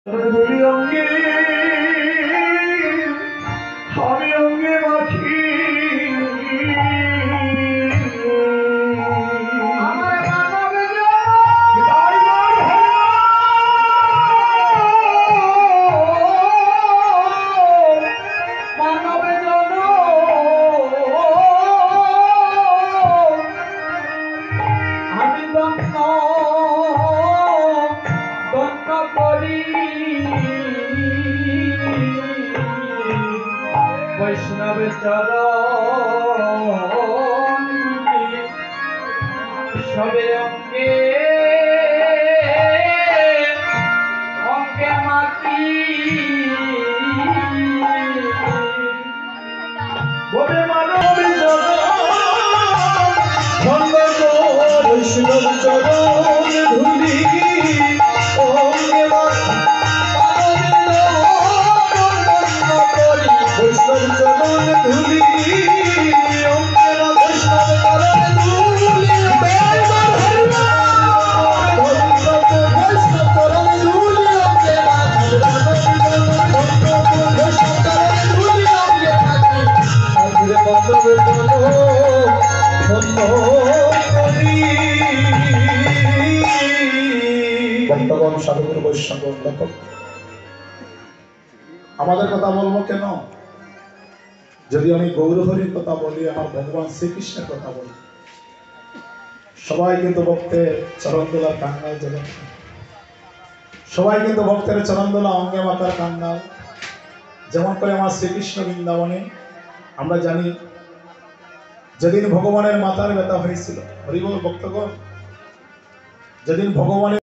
দুলি অঙ্গে আমি অঙ্গে মাখি বৈষ্ণব চরণ সবে অঙ্গে অঙ্গে মাটি বলে মানব বৈষ্ণব চরণ ধুলি অঙ্গে বৈষ্ণব চরণ ধুলি বর্তমান সাধুগুরু বৈষ্ণব লেখক আমাদের কথা বলবো কেন? যদি আমি গৌরহরির কথা বলি, আমার ভগবান শ্রীকৃষ্ণের কথা বলি, সবাই কিন্তু ভক্তের চরণদোলার কান্নাল জেলে, সবাই কিন্তু ভক্তের চরণদোলা অঙ্গে মাতার কান্নাল। যেমন করে আমার শ্রীকৃষ্ণ বৃন্দাবনে আমরা জানি যেদিন ভগবানের মাথার ব্যথা হয়েছিল, হরিবল ভক্তগণ, যেদিন ভগবানের